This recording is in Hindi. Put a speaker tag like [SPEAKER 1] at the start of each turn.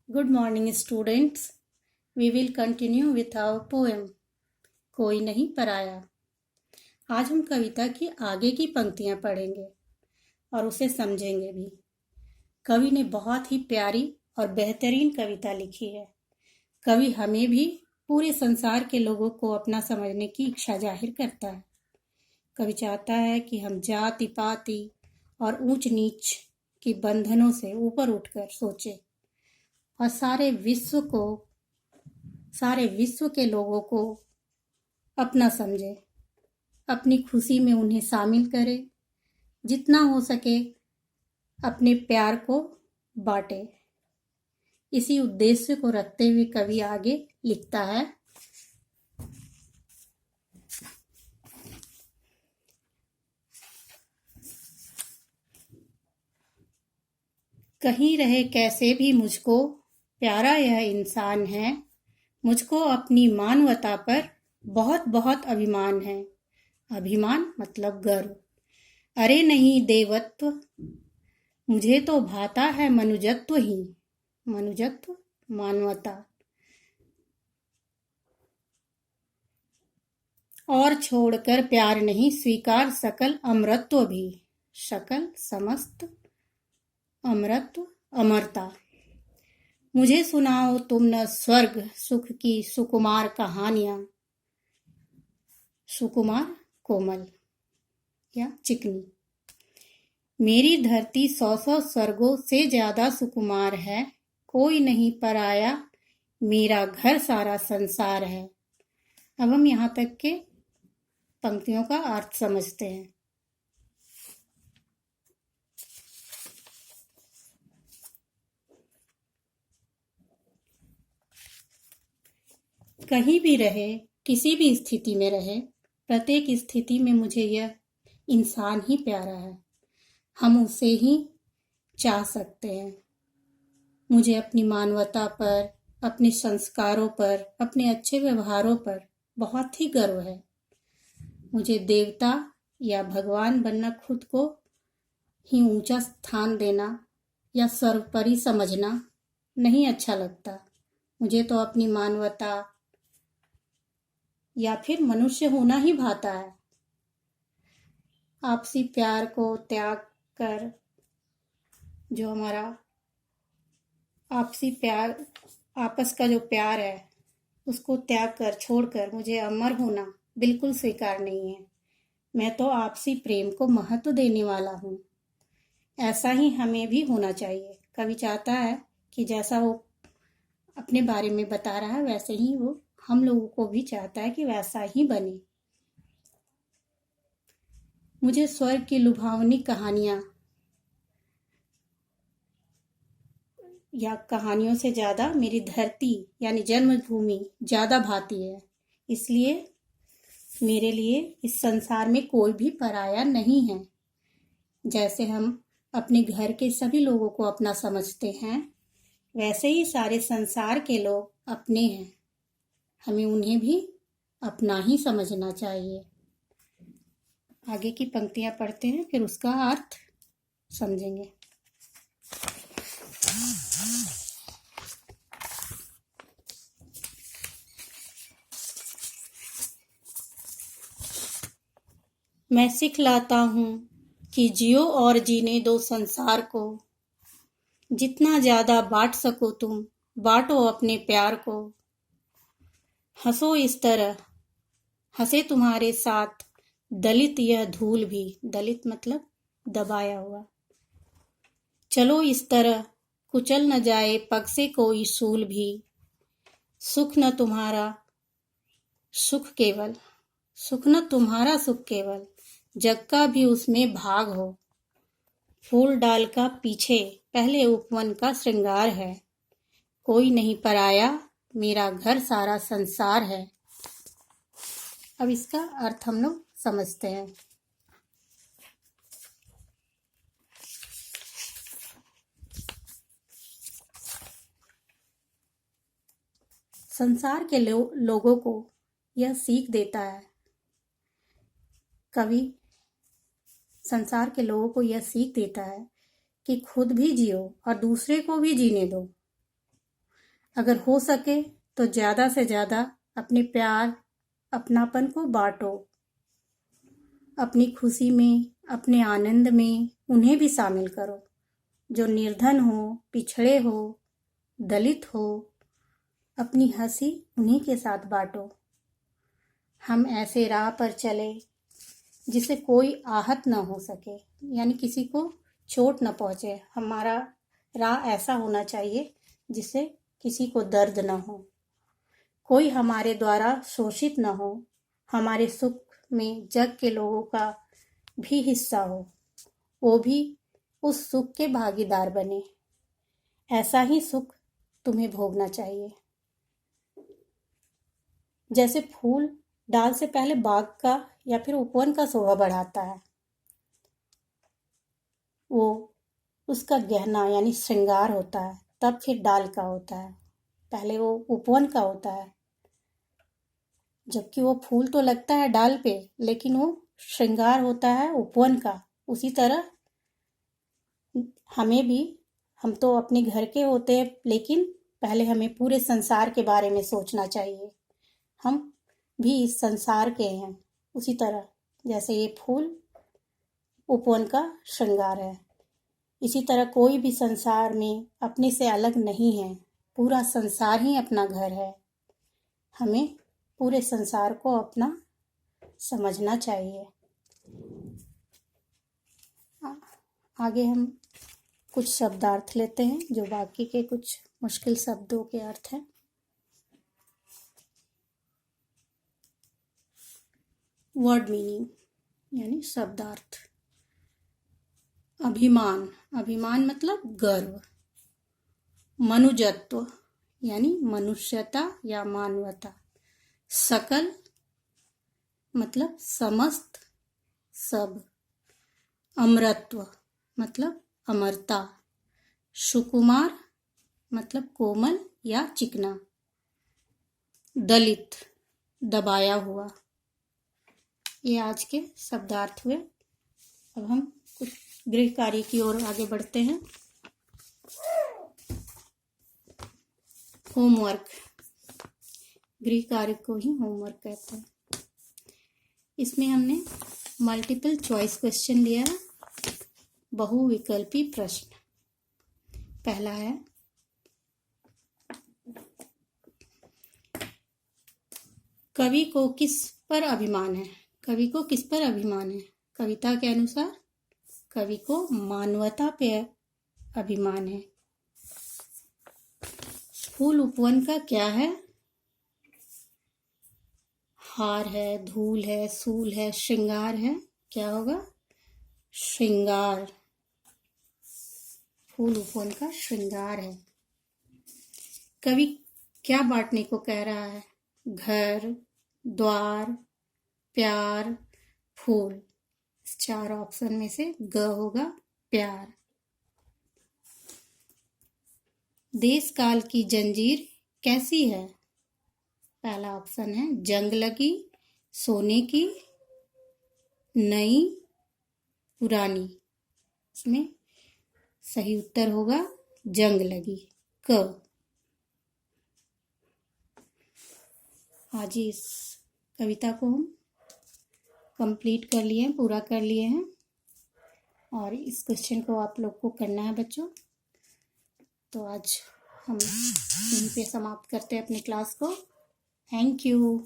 [SPEAKER 1] Good morning, students. We will continue with our poem, कोई नहीं पराया। आज हम कविता की आगे की पंक्तियां पढ़ेंगे और उसे समझेंगे भी। कवि ने बहुत ही प्यारी और बेहतरीन कविता लिखी है। कवि हमें भी पूरे संसार के लोगों को अपना समझने की इच्छा जाहिर करता है। कवि चाहता है कि हम जाति पाति और ऊंच नीच की बंधनों से ऊपर उठकर सोचें और सारे विश्व के लोगों को अपना समझे, अपनी खुशी में उन्हें शामिल करे, जितना हो सके अपने प्यार को बांटे। इसी उद्देश्य को रखते हुए कवि आगे लिखता है। कहीं रहे कैसे भी मुझको प्यारा यह इंसान है, मुझको अपनी मानवता पर बहुत बहुत अभिमान है। अभिमान मतलब गर्व। अरे नहीं देवत्व, मुझे तो भाता है मनुजत्व ही। मनुजत्व मानवता। और छोड़कर प्यार नहीं स्वीकार सकल अमरत्व भी। सकल समस्त अमरत्व अमरता। मुझे सुनाओ तुम न स्वर्ग सुख की सुकुमार कहानियां। सुकुमार कोमल या चिकनी। मेरी धरती 100 स्वर्गों से ज्यादा सुकुमार है। कोई नहीं पराया, मेरा घर सारा संसार है। अब हम यहाँ तक के पंक्तियों का अर्थ समझते हैं। कहीं भी रहे, किसी भी स्थिति में रहे, प्रत्येक स्थिति में मुझे यह इंसान ही प्यारा है। हम उसे ही चाह सकते हैं। मुझे अपनी मानवता पर, अपने संस्कारों पर, अपने अच्छे व्यवहारों पर बहुत ही गर्व है। मुझे देवता या भगवान बनना, खुद को ही ऊंचा स्थान देना या सर्वोपरि समझना नहीं अच्छा लगता। मुझे तो अपनी मानवता या फिर मनुष्य होना ही भाता है। आपसी प्यार को त्याग कर, जो हमारा आपसी प्यार, आपस का जो प्यार है, उसको त्याग कर, छोड़कर मुझे अमर होना बिल्कुल स्वीकार नहीं है। मैं तो आपसी प्रेम को महत्व देने वाला हूँ। ऐसा ही हमें भी होना चाहिए। कवि चाहता है कि जैसा वो अपने बारे में बता रहा है, वैसे ही वो हम लोगों को भी चाहता है कि वैसा ही बने। मुझे स्वर्ग की लुभावनी कहानियां या कहानियों से ज्यादा मेरी धरती यानी जन्मभूमि ज्यादा भाती है। इसलिए मेरे लिए इस संसार में कोई भी पराया नहीं है। जैसे हम अपने घर के सभी लोगों को अपना समझते हैं, वैसे ही सारे संसार के लोग अपने हैं। हमें उन्हें भी अपना ही समझना चाहिए। आगे की पंक्तियां पढ़ते हैं, फिर उसका अर्थ समझेंगे। मैं सिखलाता हूँ कि जियो और जीने दो संसार को। जितना ज्यादा बांट सको तुम, बांटो अपने प्यार को। हंसो इस तरह, हंसे तुम्हारे साथ दलित यह धूल भी। दलित मतलब दबाया हुआ। चलो इस तरह, कुचल न जाए पग से कोई सूल भी। सुख न तुम्हारा सुख केवल, सुख न तुम्हारा सुख केवल, जग का भी उसमें भाग हो। फूल डाल का पीछे पहले उपवन का श्रृंगार है। कोई नहीं पराया, मेरा घर सारा संसार है। अब इसका अर्थ हम लोग समझते हैं। संसार के लोगों को यह सीख देता है। कवि संसार के लोगों को यह सीख देता है कि खुद भी जियो और दूसरे को भी जीने दो। अगर हो सके तो ज़्यादा से ज़्यादा अपने प्यार अपनापन को बांटो। अपनी खुशी में, अपने आनंद में उन्हें भी शामिल करो। जो निर्धन हो, पिछड़े हो, दलित हो, अपनी हंसी उन्हीं के साथ बांटो। हम ऐसे राह पर चले जिसे कोई आहत न हो सके, यानी किसी को चोट न पहुंचे। हमारा राह ऐसा होना चाहिए जिससे किसी को दर्द न हो, कोई हमारे द्वारा शोषित न हो, हमारे सुख में जग के लोगों का भी हिस्सा हो, वो भी उस सुख के भागीदार बने। ऐसा ही सुख तुम्हें भोगना चाहिए। जैसे फूल डाल से पहले बाग का या फिर उपवन का शोभा बढ़ाता है, वो उसका गहना यानी श्रृंगार होता है, तब फिर डाल का होता है। पहले वो उपवन का होता है, जबकि वो फूल तो लगता है डाल पे, लेकिन वो श्रृंगार होता है उपवन का। उसी तरह हमें भी, हम तो अपने घर के होते हैं, लेकिन पहले हमें पूरे संसार के बारे में सोचना चाहिए। हम भी इस संसार के हैं। उसी तरह जैसे ये फूल उपवन का श्रृंगार है, इसी तरह कोई भी संसार में अपने से अलग नहीं है। पूरा संसार ही अपना घर है। हमें पूरे संसार को अपना समझना चाहिए। आगे हम कुछ शब्दार्थ लेते हैं, जो बाकी के कुछ मुश्किल शब्दों के अर्थ हैं। वर्ड मीनिंग यानी शब्दार्थ। अभिमान, अभिमान मतलब गर्व। मनुजत्व यानी मनुष्यता या मानवता। सकल मतलब समस्त, सब। अमरत्व मतलब अमरता। सुकुमार मतलब कोमल या चिकना। दलित दबाया हुआ। ये आज के शब्दार्थ हुए। अब हम कुछ गृह कार्य की ओर आगे बढ़ते हैं। होमवर्क, गृह कार्य को ही होमवर्क कहते हैं। इसमें हमने मल्टीपल चॉइस क्वेश्चन लिया है, बहुविकल्पी प्रश्न। पहला है, कवि को किस पर अभिमान है? कवि को किस पर अभिमान है? कविता के अनुसार कवि को मानवता पे अभिमान है। फूल उपवन का क्या है? हार है, धूल है, सूल है, श्रृंगार है। क्या होगा? श्रृंगार। फूल उपवन का श्रृंगार है। कवि क्या बांटने को कह रहा है? घर, द्वार, प्यार, फूल। इस चार ऑप्शन में से ग होगा प्यार। देश काल की जंजीर कैसी है? पहला ऑप्शन है जंग लगी, सोने की, नई, पुरानी। इसमें सही उत्तर होगा जंग लगी, क। आज इस कविता को हम कंप्लीट कर लिए हैं, पूरा कर लिए हैं, और इस क्वेश्चन को आप लोग को करना है बच्चों। तो आज हम यहीं पे समाप्त करते हैं अपनी क्लास को। Thank you.